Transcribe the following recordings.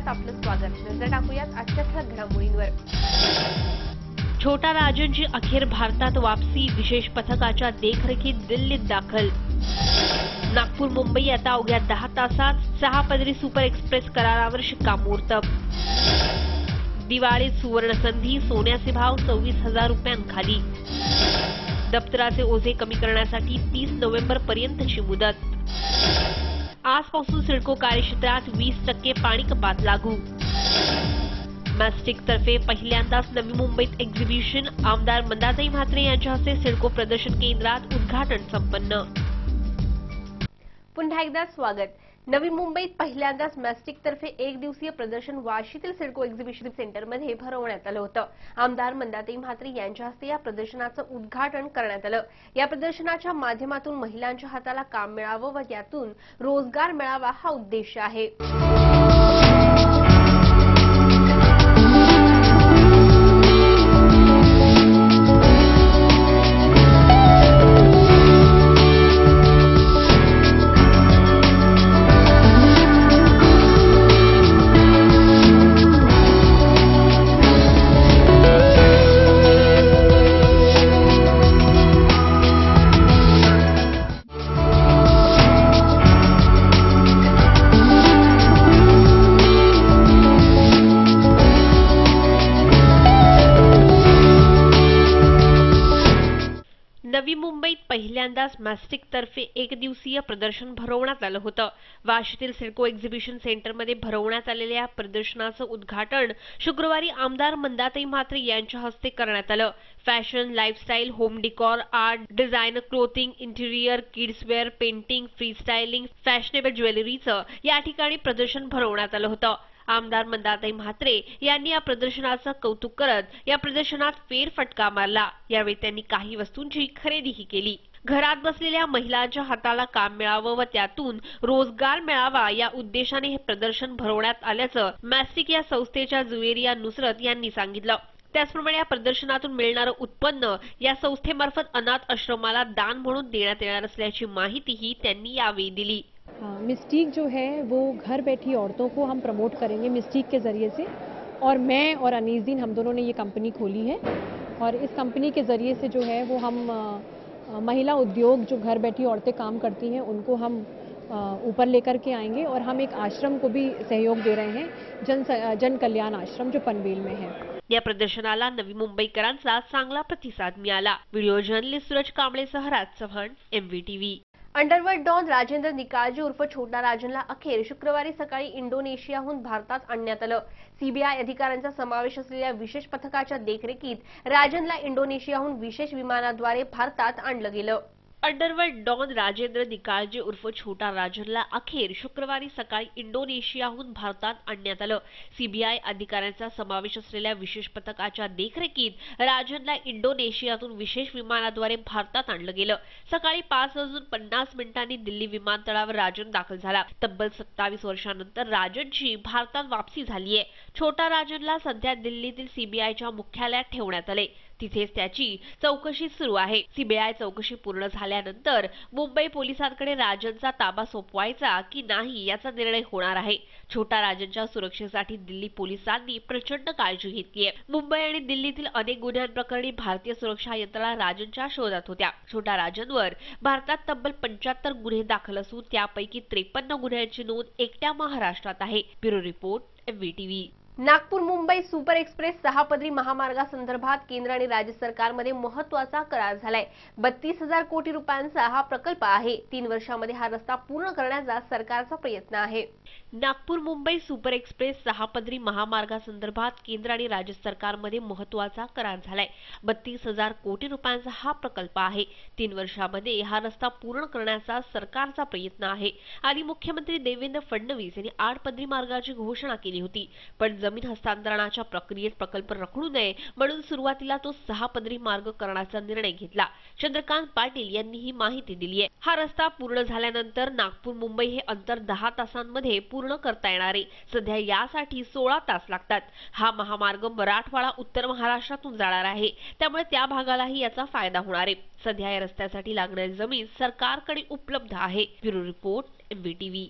बुलेटिनमध्ये आपलं स्वागत. नजर टाकूयात आजच्या ठळक घडामोडींवर. छोटा राजनची अखेर भारतात वापसी, विशेष पथकाच्या देखरेखीत दिल्लीत दाखल. नागपूर मुंबई आता अवघ्या 10 तासात 6 पदरी सुपर एक्सप्रेस करारावर शिक्कामोर्तब. दिवाळीत सुवर्ण संधी, सोन्याचे भाव 24,000 रुपयांखाली. दप्तराचे ओझे कमी करण्यासाठी 30 नोव्हेंबर पर्यंतची मुदत. आजपासून सिडको कार्यक्षेत्रात 20% पाणी कपात लागू. मॅस्टिक तर्फे पहिल्यांदाच नवी मुंबईत एक्झिबिशन, आमदार मंदाताई म्हात्रे यांच्या हस्ते सिडको प्रदर्शन केंद्रात उद्घाटन संपन्न. पुन्हा एकदा स्वागत. नवी मुंबईत पहिल्यांदाच मॅस्टिक तर्फे एक दिवसीय प्रदर्शन वाशीतील सिडको एक्झिबिशन सेंटरमध्ये भरवण्यात आलं होतं. आमदार मंदाताई म्हात्रे यांच्या हस्ते या प्रदर्शनाचं उद्घाटन करण्यात आलं. या प्रदर्शनाच्या माध्यमातून महिलांच्या हाताला काम मिळावं व यातून रोजगार मिळावा हा उद्देश आहे. नवी मुंबईत पहिल्यांदाच मॅस्टिक तर्फे एक दिवसीय प्रदर्शन भरवण्यात आलं होतं. वाशीतील सिडको एक्झिबिशन सेंटरमध्ये भरवण्यात आलेल्या प्रदर्शनाचं उद्घाटन शुक्रवारी आमदार मंदाताई म्हात्रे यांच्या हस्ते करण्यात आलं. Fashion, lifestyle, home decor, art, designer clothing, interior, kidswear, painting, freestyling, fashionable ज्वेलरीचं या ठिकाणी प्रदर्शन भरवण्यात आलं होतं. आमदार मंदाताई म्हात्रे यांनी या प्रदर्शनाचं कौतुक करत या प्रदर्शनात फेरफटका मारला. यावेळी त्यांनी काही वस्तूंची खरेदीही केली. घरात बसलेल्या महिलांच्या हाताला काम मिळावं व त्यातून रोजगार मिळावा या उद्देशाने हे प्रदर्शन भरवण्यात आल्याचं मॅस्टिक या संस्थेच्या जुवेरिया नुसरत यांनी सांगितलं. त्याचप्रमाणे या प्रदर्शनातून मिळणारं उत्पन्न या संस्थेमार्फत अनाथ आश्रमाला दान म्हणून देण्यात येणार असल्याची माहितीही त्यांनी यावेळी दिली. मिस्टिक जो है वो घर बैठी औरतों को हम प्रमोट करेंगे मिस्टिक के ज़रिए से, और मैं और अनीसदीन हम दोनों ने ये कंपनी खोली है और इस कंपनी के ज़रिए से जो है वो हम महिला उद्योग जो घर बैठी औरतें काम करती हैं उनको हम ऊपर लेकर के आएंगे और हम एक आश्रम को भी सहयोग दे रहे हैं, जन कल्याण आश्रम जो पनवेल में है. या प्रदर्शनाला नवी मुंबईकरांचा चांगला प्रतिसाद मिळाला. व्हिडिओ जर्नलिस्ट सूरज कांबळेसह Raj Chavan, MVTV. Underworld don Rajendra Nikalje उर्फ छोटा राजनला अखेर शुक्रवारी सकाळी इंडोनेशियाहून भारतात आणण्यात आलं. सीबीआय अधिकाऱ्यांचा समावेश असलेल्या विशेष पथकाच्या देखरेखीत राजनला इंडोनेशियाहून विशेष विमानाद्वारे भारतात आणलं गेलं. अंडरवर्ल्ड डॉन राजेंद्र निकाळजे उर्फ छोटा राजनला अखेर शुक्रवारी सकाळी इंडोनेशियाहून भारतात आणण्यात आलं. सीबीआय अधिकाऱ्यांचा समावेश असलेल्या विशेष पथकाच्या देखरेखीत राजनला इंडोनेशियातून विशेष विमानाद्वारे भारतात आणलं गेलं. सकाळी 5:50 दिल्ली विमानतळावर राजन दाखल झाला. तब्बल 27 वर्षांनंतर राजनची भारतात वापसी झालीय. छोटा राजनला सध्या दिल्लीतील सीबीआयच्या मुख्यालयात ठेवण्यात आले. तिथेच त्याची चौकशी सुरू आहे. सीबीआय चौकशी पूर्ण झाल्यानंतर मुंबई पोलिसांकडे राजनचा ताबा सोपवायचा की नाही याचा निर्णय होणार आहे. छोटा राजनच्या सुरक्षेसाठी दिल्ली पोलिसांनी प्रचंड काळजी घेतली आहे. मुंबई आणि दिल्लीतील अनेक गुन्ह्यांप्रकरणी भारतीय सुरक्षा यंत्रणा राजनच्या शोधात होत्या. छोटा राजनवर भारतात तब्बल 75 गुन्हे दाखल असून त्यापैकी 53 गुन्ह्यांची नोंद एकट्या महाराष्ट्रात आहे. Bureau report, MVTV. Nagpur Mumbai super express 6 पदरी महामार्गासंदर्भात केंद्र आणि राज्य सरकारमध्ये महत्त्वाचा करार झालाय. 32,000 कोटी रुपयांचा हा प्रकल्प आहे. 3 वर्षांमध्ये हा रस्ता पूर्ण करण्याचा सरकारचा प्रयत्न आहे. नागपूर मुंबई सुपर एक्सप्रेस 6 पदरी महामार्गासंदर्भात केंद्र आणि राज्य सरकारमध्ये महत्त्वाचा करार झालाय. 32,000 कोटी रुपयांचा हा प्रकल्प आहे. 3 वर्षांमध्ये हा रस्ता पूर्ण करण्याचा सरकारचा प्रयत्न आहे. आधी मुख्यमंत्री देवेंद्र फडणवीस यांनी 8 पदरी मार्गाची घोषणा केली होती, पण जमीन हस्तांतरणाच्या प्रक्रियेत प्रकल्प रखडू नये म्हणून सुरुवातीला तो 6 पदरी मार्ग करण्याचा निर्णय घेतला. चंद्रकांत पाटील यांनी ही माहिती दिली आहे. हा रस्ता पूर्ण झाल्यानंतर नागपूर मुंबई हे अंतर 10 तासांमध्ये पूर्ण करता येणार आहे. सध्या यासाठी 16 तास लागतात. हा महामार्ग मराठवाडा, उत्तर महाराष्ट्रातून जाणार आहे, त्यामुळे त्या भागालाही याचा फायदा होणार आहे. सध्या या रस्त्यासाठी लागणारी जमीन सरकारकडे उपलब्ध आहे. Bureau report, MVTV.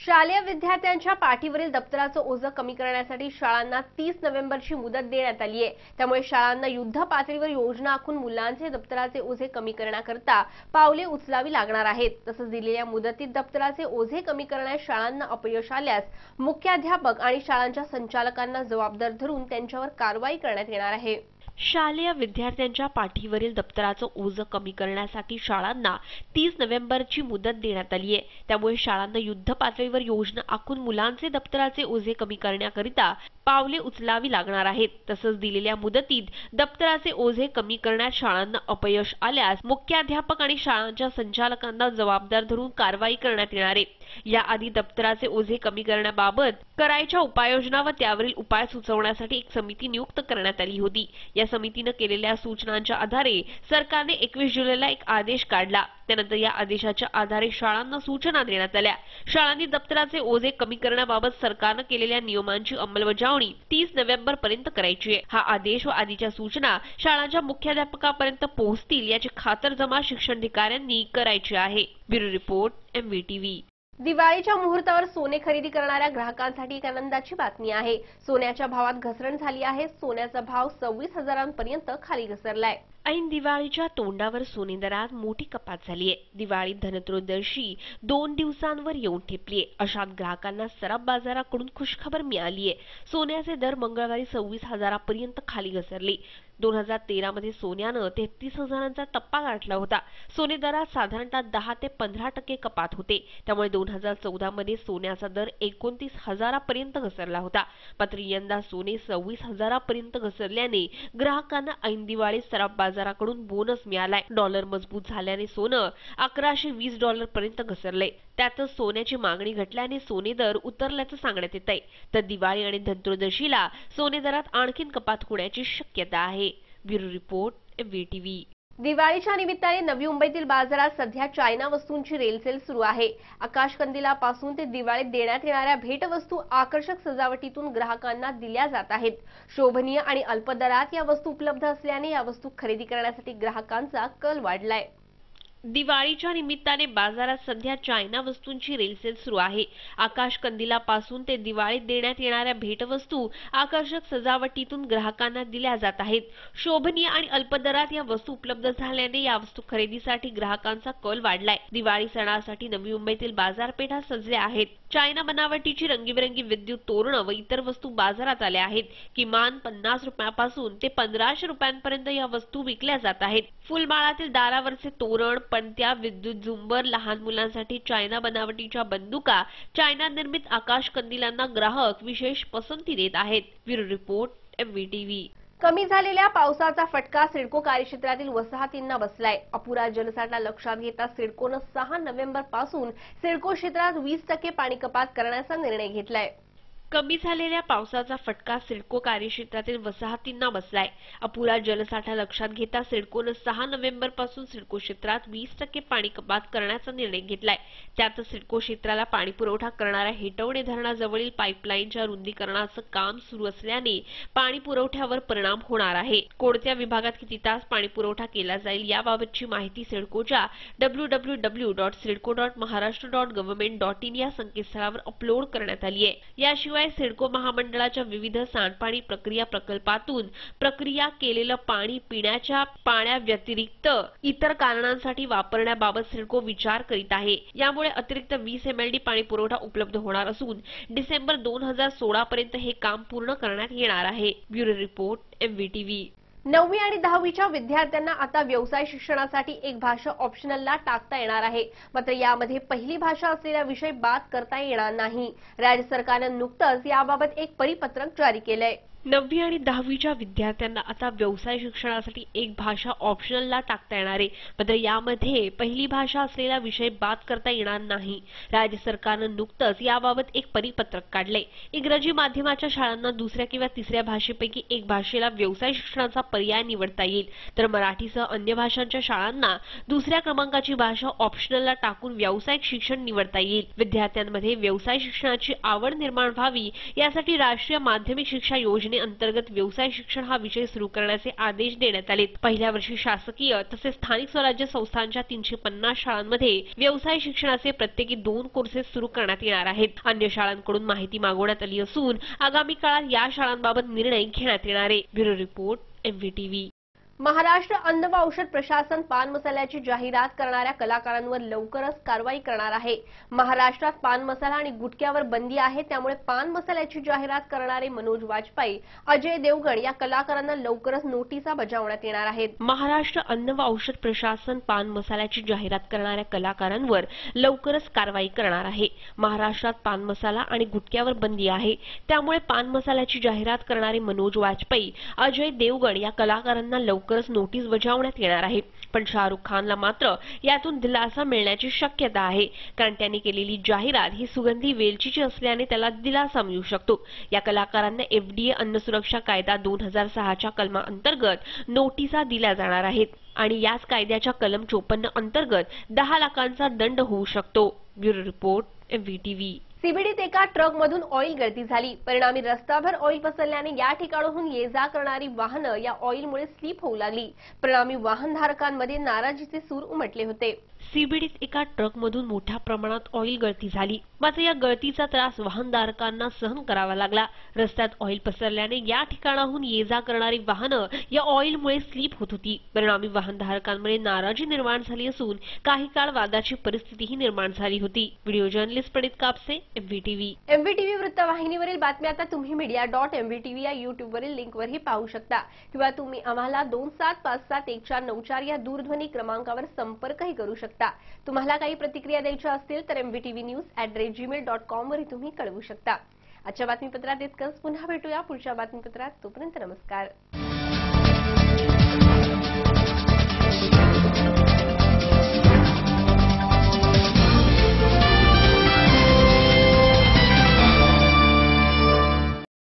शालेय विद्यार्थ्यांच्या पाठीवरील दप्तराचं ओझं कमी करण्यासाठी शाळांना 30 नोव्हेंबरची मुदत देण्यात आली आहे. त्यामुळे शाळांना युद्ध पातळीवर योजना आखून मुलांचे दप्तराचे ओझे कमी करण्याकरता पावले उचलावी लागणार आहेत. तसंच दिलेल्या मुदतीत दप्तराचे ओझे कमी करण्यास शाळांना अपयश आल्यास मुख्याध्यापक आणि शाळांच्या संचालकांना जबाबदार धरून त्यांच्यावर कारवाई करण्यात येणार आहे. शालेय विद्यार्थ्यांच्या पाठीवरील दप्तराचं ओझं कमी करण्यासाठी शाळांना 30 नोव्हेंबरची मुदत देण्यात आली आहे. त्यामुळे शाळांना युद्ध पातळीवर योजना आखून मुलांचे दप्तराचे ओझे कमी करण्याकरिता पावले उचलावी लागणार आहेत. तसंच दिलेल्या मुदतीत दप्तराचे ओझे कमी करण्यात शाळांना अपयश आल्यास मुख्याध्यापक आणि शाळांच्या संचालकांना जबाबदार धरून कारवाई करण्यात येणार आहे. याआधी दप्तराचे ओझे कमी करण्याबाबत करायच्या उपाययोजना व त्यावरील उपाय सुचवण्यासाठी एक समिती नियुक्त करण्यात आली होती. या समितीने केलेल्या सूचनांच्या आधारे सरकारने 21 जुलैला एक आदेश काढला. त्यानंतर या आदेशाच्या आधारे शाळांना सूचना देण्यात आल्या. शाळांनी दप्तराचे ओझे कमी करण्याबाबत सरकारने केलेल्या नियमांची अंमलबजावणी 30 नोव्हेंबर पर्यंत करायची आहे. हा आदेश व आधीच्या सूचना शाळांच्या मुख्याध्यापकापर्यंत पोहोचतील याची खातरजमा शिक्षणाधिकाऱ्यांनी करायची आहे. Bureau report, MVTV. दिवाळीच्या मुहूर्तावर सोने खरेदी करणाऱ्या ग्राहकांसाठी एक आनंदाची बातमी आहे. सोन्याच्या भावात घसरण झाली आहे. सोन्याचा भाव 26,000पर्यंत खाली घसरलाय. ऐन दिवाळीच्या तोंडावर सोने दरात मोठी कपात झाली आहे. दिवाळी धनत्रयोदशी 2 दिवसांवर येऊन ठेपलीये. अशात ग्राहकांना सराफ बाजाराकडून खुशखबर मिळाली आहे. सोन्याचे दर मंगळवारी 26,000पर्यंत खाली घसरले. 2013 मध्ये सोन्यानं 33,000चा टप्पा गाठला होता. सोने दरात साधारणतः 10 ते 15% कपात होते. त्यामुळे 2014 मध्ये सोन्याचा दर 29,000पर्यंत घसरला होता. मात्र यंदा सोने 26,000पर्यंत घसरल्याने ग्राहकांना ऐन दिवाळीत सराफ बाजाराकडून बोनस मिळालाय. डॉलर मजबूत झाल्याने सोनं $1,120 पर्यंत घसरले. त्यातच सोन्याची मागणी घटल्याने सोने दर उतरल्याचं सांगण्यात येत आहे. तर दिवाळी आणि धनत्रयोदशीला सोने दरात आणखीन कपात होण्याची शक्यता आहे. Bureau report, MVTV. दिवाळीच्या निमित्ताने नवी मुंबईतील बाजारात सध्या चायना वस्तूंची रेलसेल सुरू आहे. आकाशकंदिलापासून ते दिवाळीत देण्यात येणाऱ्या भेटवस्तू आकर्षक सजावटीतून ग्राहकांना दिल्या जात आहेत. शोभनीय आणि अल्प दरात या वस्तू उपलब्ध असल्याने या वस्तू खरेदी करण्यासाठी ग्राहकांचा कल वाढलाय. दिवाळीच्या निमित्ताने बाजारात सध्या चायना वस्तूंची रेलसेल सुरू आहे. आकाशकंदिलापासून ते दिवाळीत देण्यात येणाऱ्या भेटवस्तू आकर्षक सजावटीतून ग्राहकांना दिल्या जात आहेत. शोभनीय आणि अल्प दरात या वस्तू उपलब्ध झाल्याने या वस्तू खरेदीसाठी ग्राहकांचा कल वाढलाय. दिवाळी सणासाठी नवी मुंबईतील बाजारपेठा सजल्या आहेत. चायना बनावटीची रंगीबेरंगी विद्युत तोरणं व इतर वस्तू बाजारात आल्या आहेत. किमान 50 रुपयांपासून ते 1500 रुपयांपर्यंत या वस्तू विकल्या जात आहेत. फुलमाळातील दारावरचे तोरण, पणत्या, विद्युत झुंबर, लहान मुलांसाठी चायना बनावटीच्या बंदुका, चायना निर्मित आकाश कंदिलांना ग्राहक विशेष पसंती देत आहेत. Bureau report, MVTV. कमी झालेल्या पावसाचा फटका सिडको कार्यक्षेत्रातील वसाहतींना बसलाय. अपुरा जलसाठा लक्षात घेता सिडकोनं 6 नोव्हेंबरपासून सिडको क्षेत्रात 20% पाणी कपात करण्याचा निर्णय घेतलाय. कमी झालेल्या पावसाचा फटका सिडको कार्यक्षेत्रातील वसाहतींना बसलाय. अपुरा जलसाठा लक्षात घेता सिडकोनं 6 नोव्हेंबरपासून सिडको क्षेत्रात 20% पाणी कपात करण्याचा निर्णय घेतलाय. त्यात सिडको क्षेत्राला पाणी पुरवठा करणाऱ्या हेटवणे धरणाजवळील पाईपलाईनच्या रुंदीकरणाचं काम सुरू असल्याने पाणी पुरवठ्यावर परिणाम होणार आहे. कोणत्या विभागात किती तास पाणी पुरवठा केला जाईल याबाबतची माहिती सिडकोच्या www.sidco.maharashtra.government.in या संकेतस्थळावर अपलोड करण्यात आली आहे. याशिवाय सिडको महामंडळाच्या विविध सांडपाणी प्रक्रिया प्रकल्पातून प्रक्रिया केलेलं पाणी पिण्याच्या पाण्याव्यतिरिक्त इतर कारणांसाठी वापरण्याबाबत सिडको विचार करीत आहे. यामुळे अतिरिक्त 20 MLD पाणी पुरवठा उपलब्ध होणार असून डिसेंबर 2016 पर्यंत हे काम पूर्ण करण्यात येणार आहे. Bureau report, MVTV. 9वी आणि 10वीच्या विद्यार्थ्यांना आता व्यवसाय शिक्षणासाठी एक भाषा ऑप्शनलला टाकता येणार आहे. मात्र यामध्ये पहिली भाषा असलेला विषय बाद करता येणार नाही. राज्य सरकारनं नुकतंच याबाबत एक परिपत्रक जारी केलंय. 9वी आणि 10वीच्या विद्यार्थ्यांना आता व्यवसाय शिक्षणासाठी एक भाषा ऑप्शनलला टाकता येणार आहे. मात्र यामध्ये पहिली भाषा असलेला विषय बाद करता येणार नाही. राज्य सरकारनं नुकतंच याबाबत एक परिपत्रक काढलंय. इंग्रजी माध्यमाच्या शाळांना दुसऱ्या किंवा तिसऱ्या भाषेपैकी एक भाषेला व्यवसाय शिक्षणाचा पर्याय निवडता येईल. तर मराठीसह अन्य भाषांच्या शाळांना दुसऱ्या क्रमांकाची भाषा ऑप्शनलला टाकून व्यावसायिक शिक्षण निवडता येईल. विद्यार्थ्यांमध्ये व्यवसाय शिक्षणाची आवड निर्माण व्हावी यासाठी राष्ट्रीय माध्यमिक शिक्षा योजने योजनेअंतर्गत व्यवसाय शिक्षण हा विषय सुरू करण्याचे आदेश देण्यात आले. पहिल्या वर्षी शासकीय तसेच स्थानिक स्वराज्य संस्थांच्या 350 शाळांमध्ये व्यवसाय शिक्षणाचे प्रत्येकी 2 कोर्सेस सुरू करण्यात येणार आहेत. अन्य शाळांकडून माहिती मागवण्यात आली असून आगामी काळात या शाळांबाबत निर्णय घेण्यात येणार आहे. Bureau report, MVTV. महाराष्ट्र अन्न व औषध प्रशासन पान मसाल्याची जाहिरात करणाऱ्या कलाकारांवर लवकरच कारवाई करणार आहे. महाराष्ट्रात पान मसाला आणि गुटख्यावर बंदी आहे, त्यामुळे पान मसाल्याची जाहिरात करणारे मनोज वाजपेयी, अजय देवगण या कलाकारांना लवकरच नोटिसा बजावण्यात येणार आहेत. महाराष्ट्र अन्न व औषध प्रशासन पान मसाल्याची जाहिरात करणाऱ्या कलाकारांवर लवकरच कारवाई करणार आहे. महाराष्ट्रात पान मसाला आणि गुटख्यावर बंदी आहे, त्यामुळे पान मसाल्याची जाहिरात करणारे मनोज वाजपेयी, अजय देवगण या कलाकारांना लवकरच नोटीस बजावण्यात येणार आहे. पण शाहरुख खानला मात्र यातून दिलासा मिळण्याची शक्यता आहे, कारण त्यांनी केलेली जाहिरात ही सुगंधी वेलचीची असल्याने त्याला दिलासा मिळू शकतो. या कलाकारांना FDA अन्न सुरक्षा कायदा 2006च्या कलमाअंतर्गत नोटिसा दिल्या जाणार आहेत आणि याच कायद्याच्या कलम 54 अंतर्गत 10 लाखांचा दंड होऊ शकतो. Bureau report, MVTV. सीबीडीत एका ट्रकमधून ऑइल गळती झाली. परिणामी रस्ताभर ऑइल पसरल्याने या ठिकाणाहून ये जा करणारी वाहनं या ऑइलमुळे स्लिप होऊ लागली. परिणामी वाहनधारकांमध्ये नाराजीचे सूर उमटले होते. सीबीडीत एका ट्रकमधून मोठ्या प्रमाणात ऑइल गळती झाली. मात्र या गळतीचा त्रास वाहनधारकांना सहन करावा लागला. रस्त्यात ऑइल पसरल्याने या ठिकाणाहून ये जा करणारी वाहनं या ऑइलमुळे स्लिप होत होती. परिणामी वाहनधारकांमध्ये नाराजी निर्माण झाली असून काही काळ वादाची परिस्थितीही निर्माण झाली होती. व्हिडिओ जर्नलिस्ट प्रणित कापसे, MVTV. MVTV वृत्तवाहिनीवरील बातम्या आता तुम्ही media.mvtv या युट्यूबवरील लिंकवरही पाहू शकता किंवा तुम्ही आम्हाला 27571494 या दूरध्वनी क्रमांकावर संपर्कही करू शकता. तुम्हाला काही प्रतिक्रिया द्यायच्या असतील तर mvtvnews@gmail.com वरही तुम्ही कळवू शकता. आजच्या बातमीपत्रात इतकंच. पुन्हा भेटूया पुढच्या बातमीपत्रात. तोपर्यंत नमस्कार.